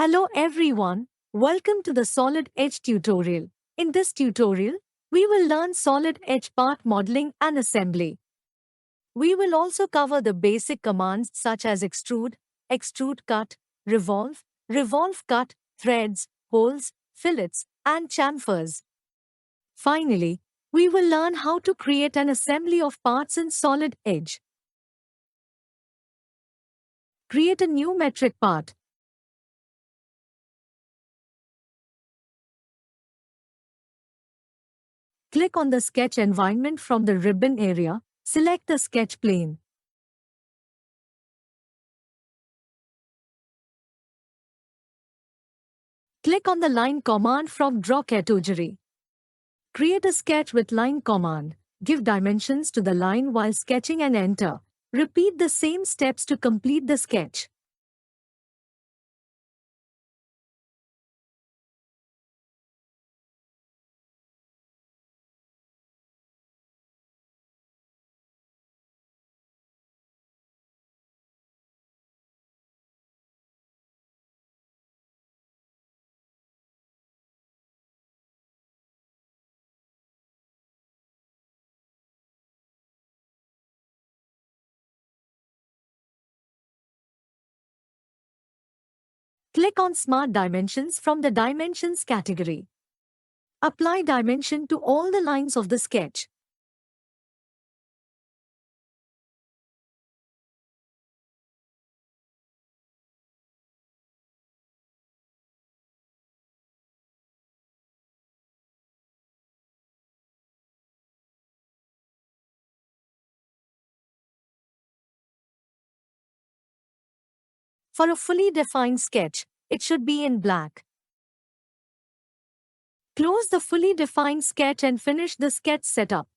Hello everyone, welcome to the Solid Edge tutorial. In this tutorial, we will learn solid edge part modeling and assembly. We will also cover the basic commands such as extrude, extrude cut, revolve, revolve cut, threads, holes, fillets, and chamfers. Finally, we will learn how to create an assembly of parts in solid edge. Create a new metric part. Click on the sketch environment from the ribbon area. Select the sketch plane. Click on the line command from draw category. Create a sketch with line command. Give dimensions to the line while sketching and enter. Repeat the same steps to complete the sketch. Click on Smart Dimensions from the Dimensions category. Apply dimension to all the lines of the sketch. For a fully defined sketch, it should be in black. Close the fully defined sketch and finish the sketch setup.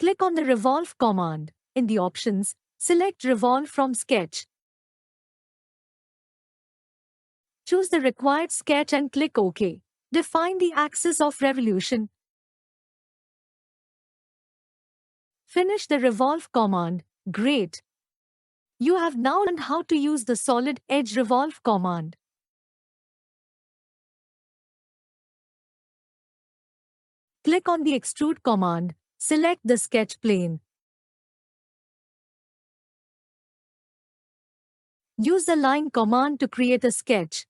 Click on the Revolve command. In the options, select Revolve from Sketch. Choose the required sketch and click OK. Define the axis of revolution. Finish the Revolve command. Great! You have now learned how to use the Solid Edge Revolve command. Click on the Extrude command. Select the sketch plane. Use the Line command to create a sketch.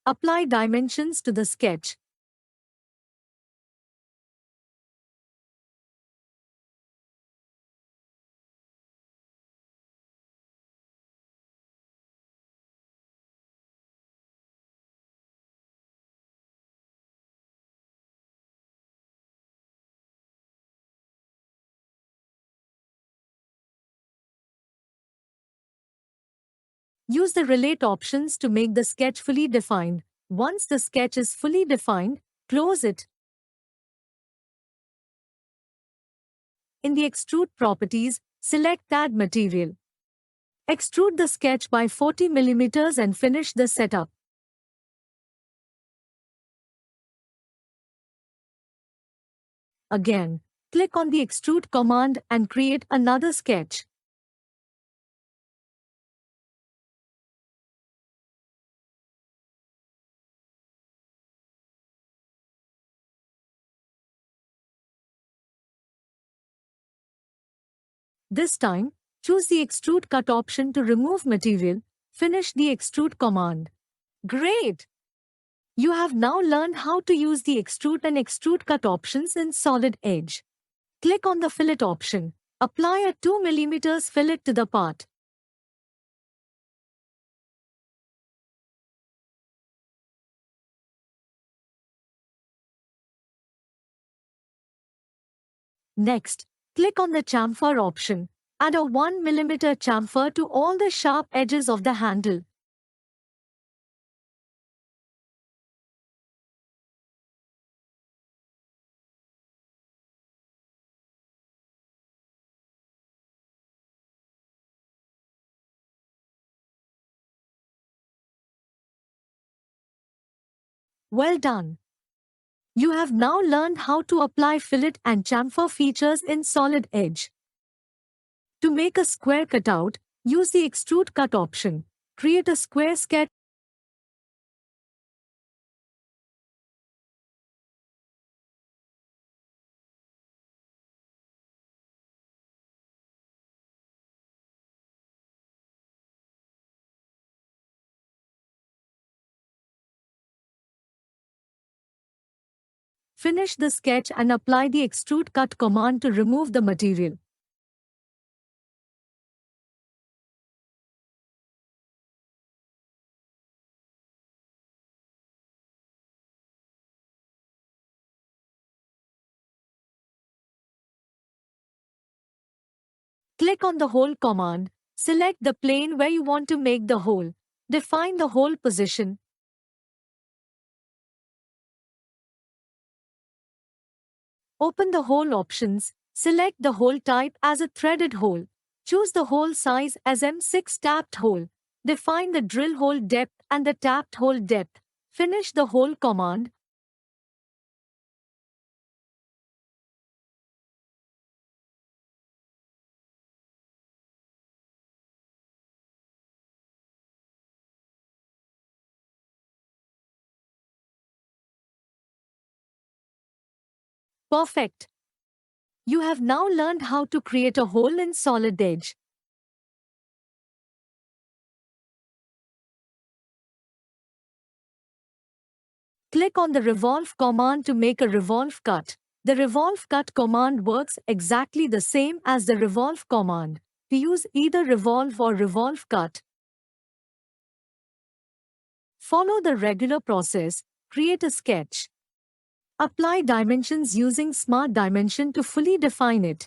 Apply dimensions to the sketch. Use the Relate options to make the sketch fully defined. Once the sketch is fully defined, close it. In the Extrude properties, select Add Material. Extrude the sketch by 40 mm and finish the setup. Again, click on the Extrude command and create another sketch. This time, choose the Extrude Cut option to remove material. Finish the Extrude command. Great! You have now learned how to use the Extrude and Extrude Cut options in Solid Edge. Click on the Fillet option. Apply a 2 mm fillet to the part. Next, click on the chamfer option. Add a 1 mm chamfer to all the sharp edges of the handle. Well done! You have now learned how to apply fillet and chamfer features in Solid Edge. To make a square cutout, use the Extrude Cut option. Create a square sketch. Finish the sketch and apply the Extrude Cut command to remove the material. Click on the Hole command. Select the plane where you want to make the hole. Define the hole position. Open the hole options. Select the hole type as a threaded hole. Choose the hole size as M6 tapped hole. Define the drill hole depth and the tapped hole depth. Finish the hole command. Perfect. You have now learned how to create a hole in Solid Edge. Click on the Revolve command to make a revolve cut. The Revolve cut command works exactly the same as the Revolve command. To use either Revolve or Revolve cut, follow the regular process. Create a sketch. Apply dimensions using Smart Dimension to fully define it.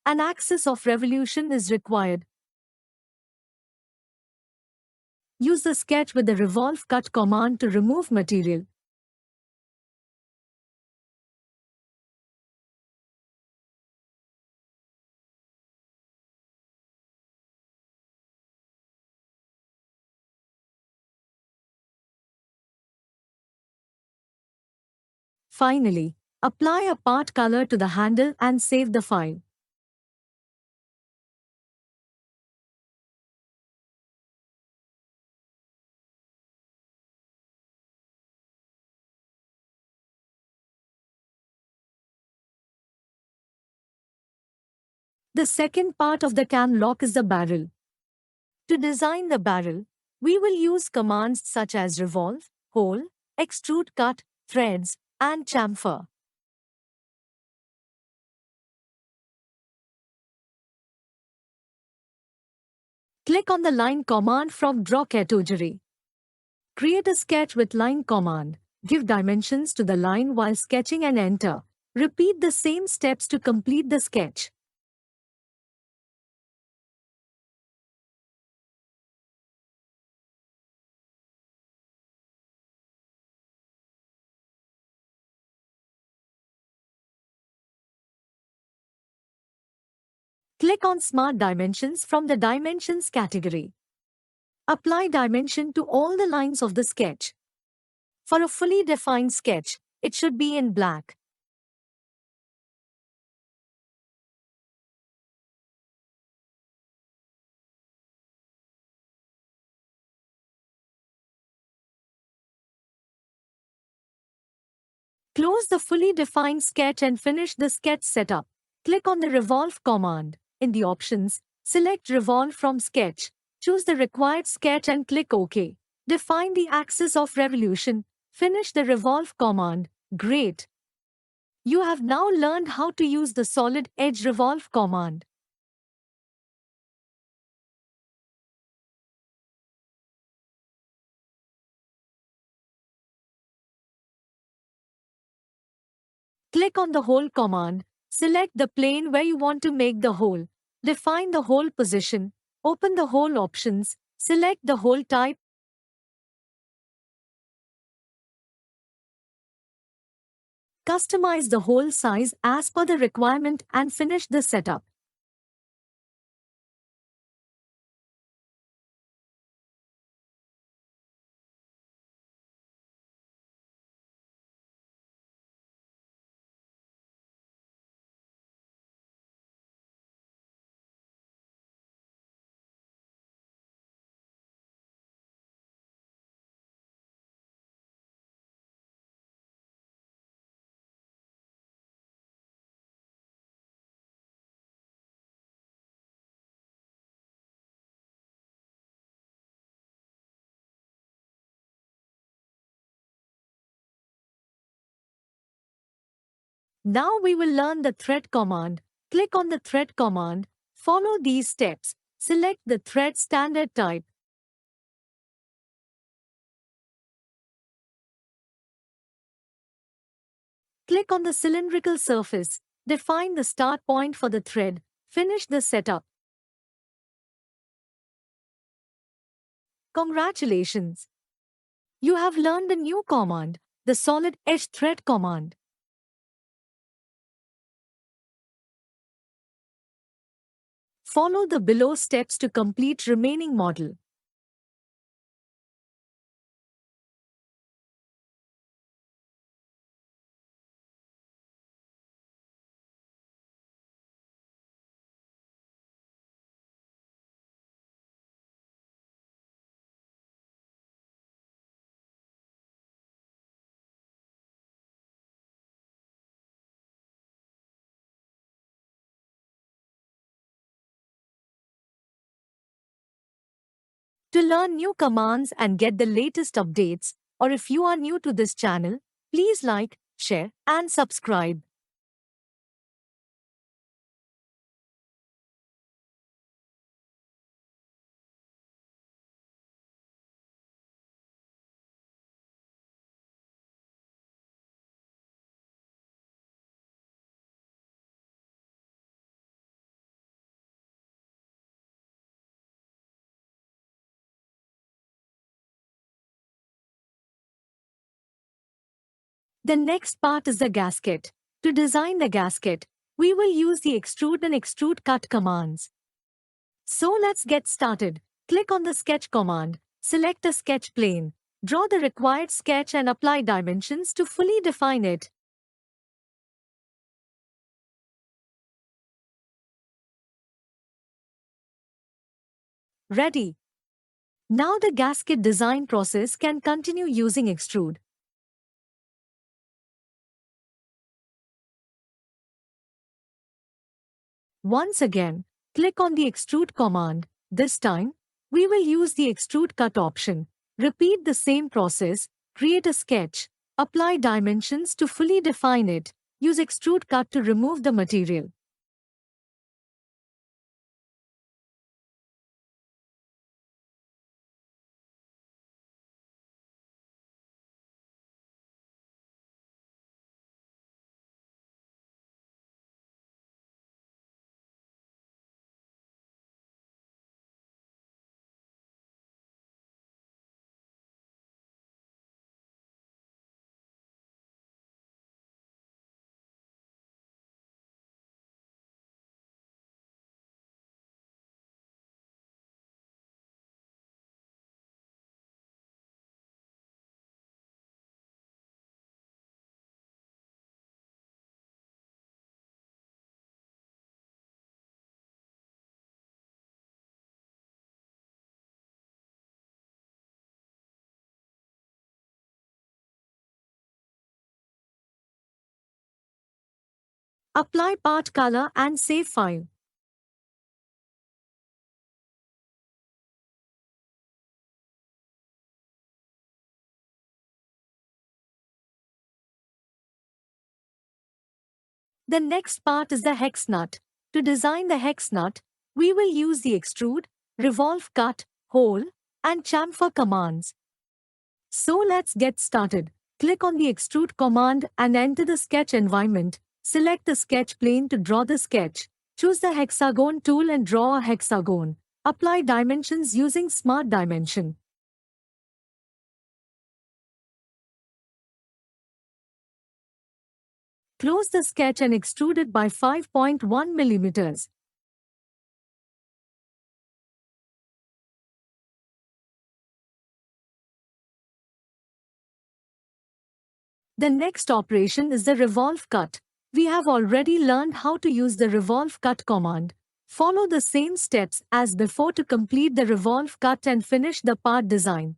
An axis of revolution is required. Use the sketch with the Revolve cut command to remove material. Finally, apply a part color to the handle and save the file. The second part of the CAN lock is the barrel. To design the barrel, we will use commands such as revolve, hole, extrude cut, threads, and chamfer. Click on the line command from Draw category. Create a sketch with line command. Give dimensions to the line while sketching and enter. Repeat the same steps to complete the sketch. Click on Smart Dimensions from the Dimensions category. Apply dimension to all the lines of the sketch. For a fully defined sketch, it should be in black. Close the fully defined sketch and finish the sketch setup. Click on the Revolve command. In the options, select Revolve from Sketch. Choose the required sketch and click OK. Define the axis of revolution. Finish the Revolve command. Great! You have now learned how to use the Solid Edge Revolve command. Click on the Hole command. Select the plane where you want to make the hole. Define the hole position. Open the hole options. Select the hole type. Customize the hole size as per the requirement and finish the setup. Now we will learn the thread command. Click on the thread command. Follow these steps. Select the thread standard type. Click on the cylindrical surface. Define the start point for the thread. Finish the setup. Congratulations! You have learned the new command, the Solid Edge Thread command. Follow the below steps to complete remaining model. To learn new commands and get the latest updates, or if you are new to this channel, please like, share, and subscribe. The next part is the gasket. To design the gasket, we will use the extrude and extrude cut commands. So let's get started. Click on the sketch command, select a sketch plane, draw the required sketch and apply dimensions to fully define it. Ready. Now the gasket design process can continue using extrude. Once again, click on the extrude command. This time, we will use the extrude cut option. Repeat the same process, create a sketch, apply dimensions to fully define it, use extrude cut to remove the material. Apply part color and save file. The next part is the hex nut. To design the hex nut, we will use the extrude, revolve, cut, hole, and chamfer commands. So let's get started. Click on the extrude command and enter the sketch environment. Select the sketch plane to draw the sketch. Choose the hexagon tool and draw a hexagon. Apply dimensions using Smart Dimension. Close the sketch and extrude it by 5.1 millimeters. The next operation is the revolve cut. We have already learned how to use the revolve cut command. Follow the same steps as before to complete the revolve cut and finish the part design.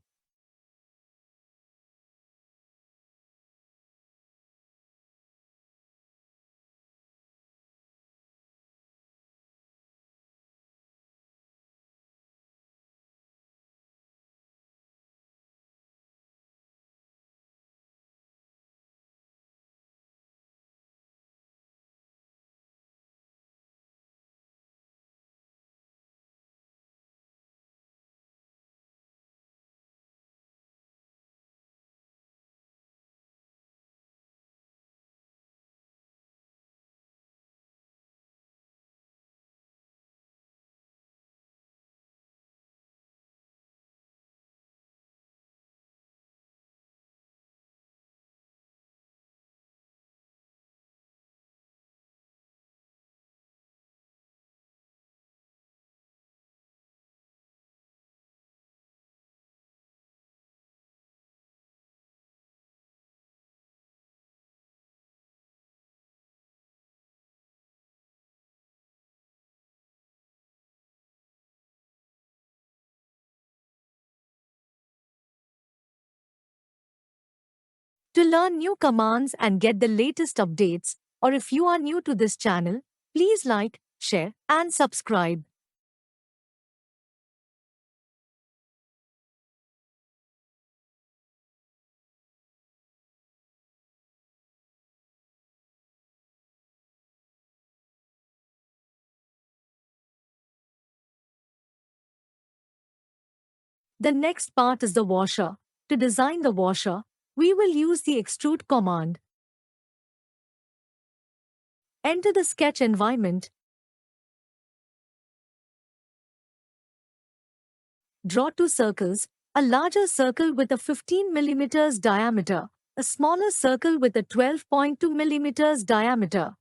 To learn new commands and get the latest updates, or if you are new to this channel, please like, share, and subscribe. The next part is the washer. To design the washer, we will use the extrude command. Enter the sketch environment. Draw two circles, a larger circle with a 15 millimeters diameter, a smaller circle with a 12.2 millimeters diameter.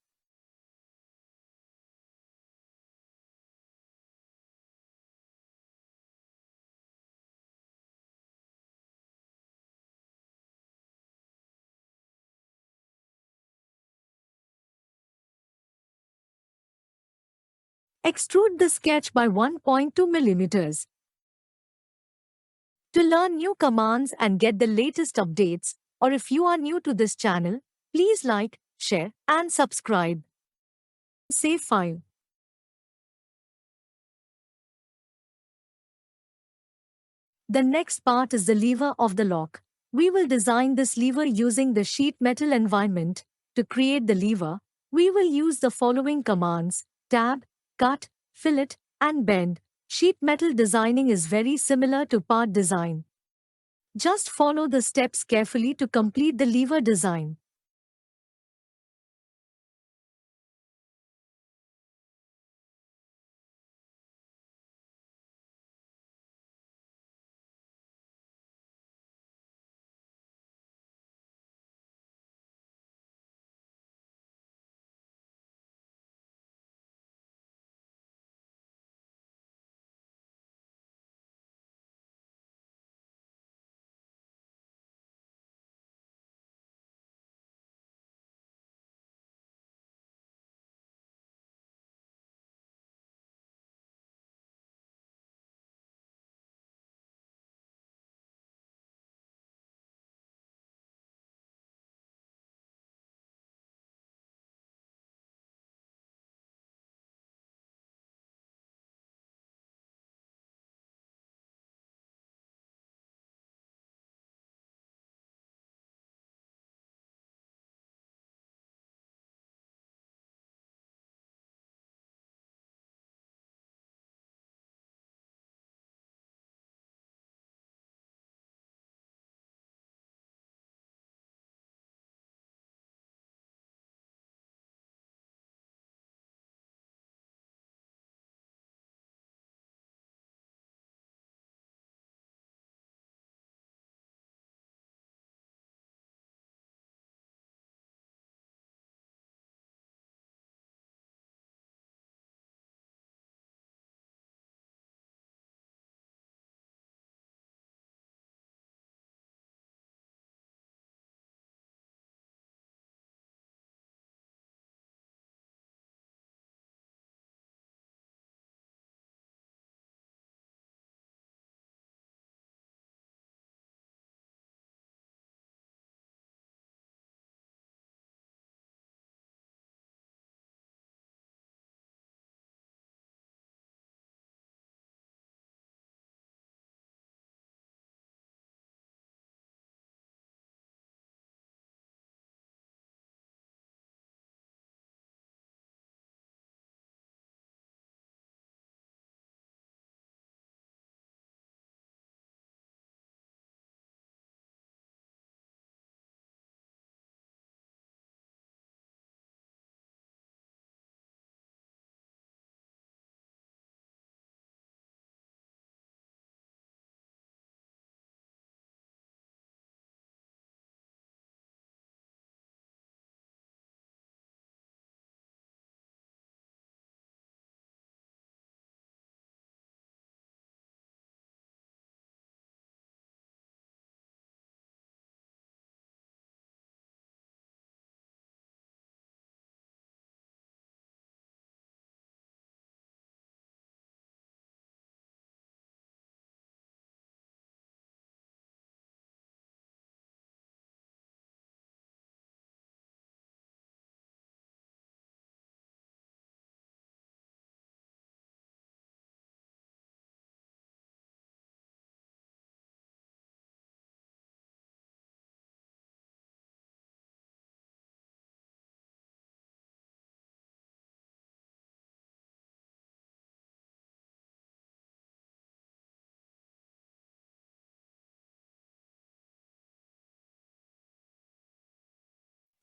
Extrude the sketch by 1.2 millimeters. To learn new commands and get the latest updates, or if you are new to this channel, please like, share, and subscribe. Save file. The next part is the lever of the lock. We will design this lever using the sheet metal environment. To create the lever, we will use the following commands: tab, cut, fillet, and bend. Sheet metal designing is very similar to part design. Just follow the steps carefully to complete the lever design.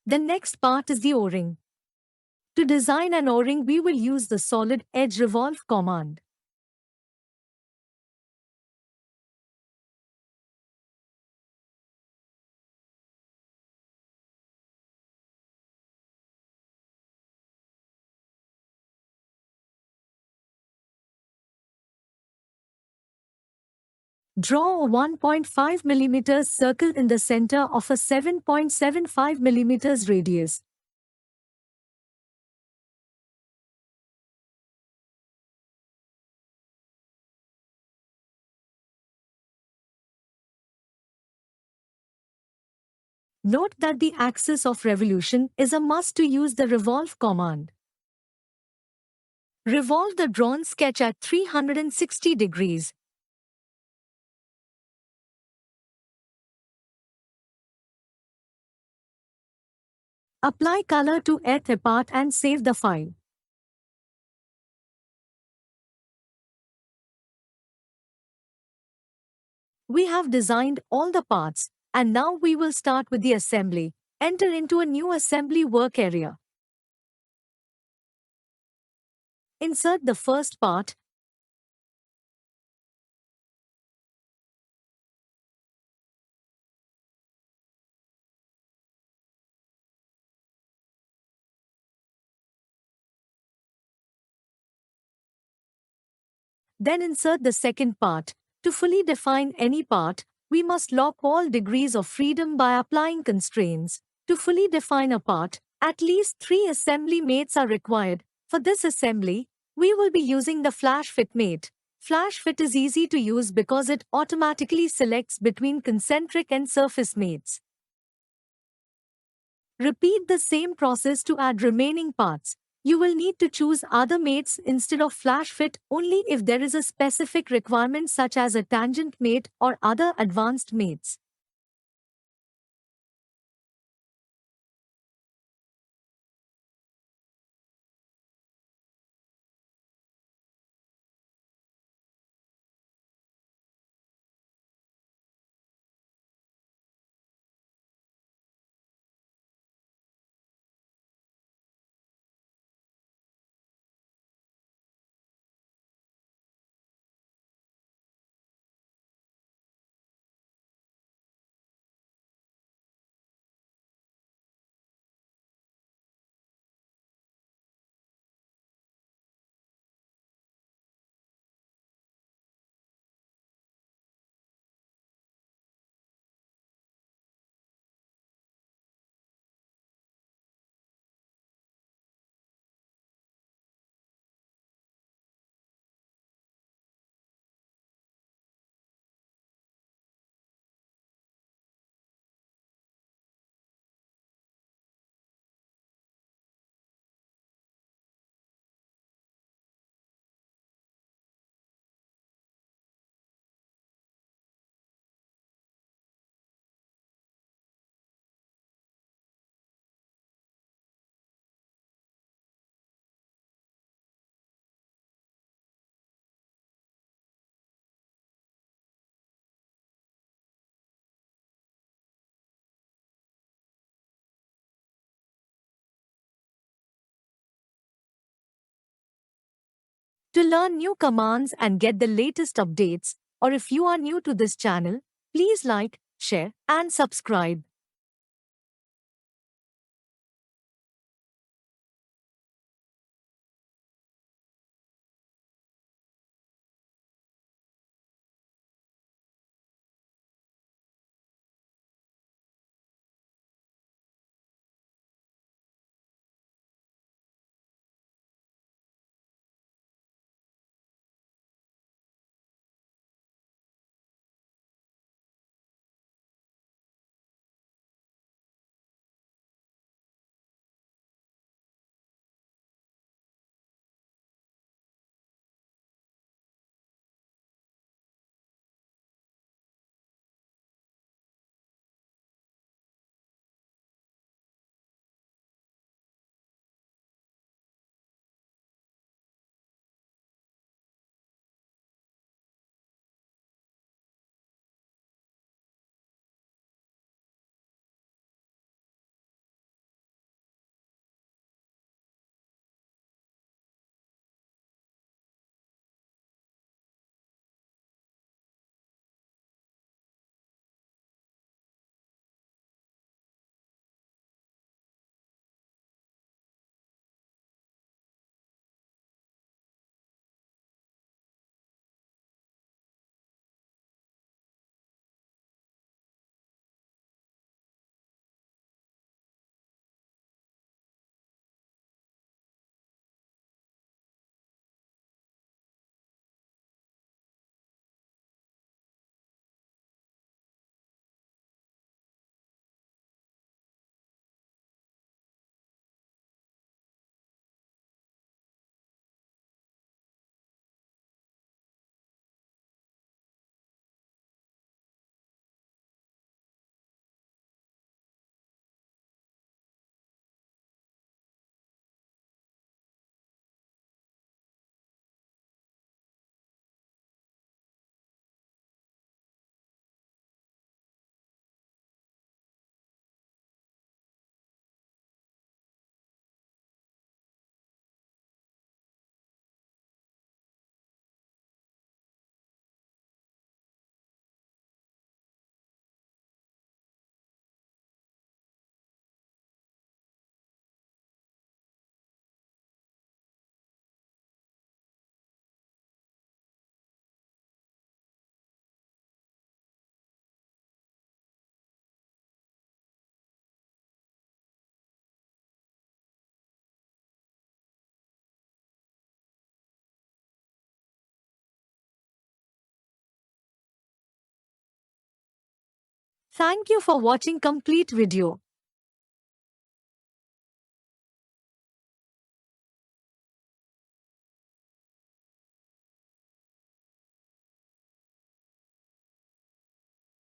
The next part is the O-ring. To design an O-ring, we will use the solid edge revolve command. Draw a 1.5 mm circle in the center of a 7.75 mm radius. Note that the axis of revolution is a must to use the revolve command. Revolve the drawn sketch at 360 degrees. Apply color to earth part and save the file. We have designed all the parts, and now we will start with the assembly. Enter into a new assembly work area. Insert the first part. Then insert the second part. To fully define any part, we must lock all degrees of freedom by applying constraints. To fully define a part, at least 3 assembly mates are required. For this assembly, we will be using the Flash Fit mate. Flash Fit is easy to use because it automatically selects between concentric and surface mates. Repeat the same process to add remaining parts. You will need to choose other mates instead of Flash Fit only if there is a specific requirement such as a tangent mate or other advanced mates. To learn new commands and get the latest updates, or if you are new to this channel, please like, share, and subscribe. Thank you for watching complete video.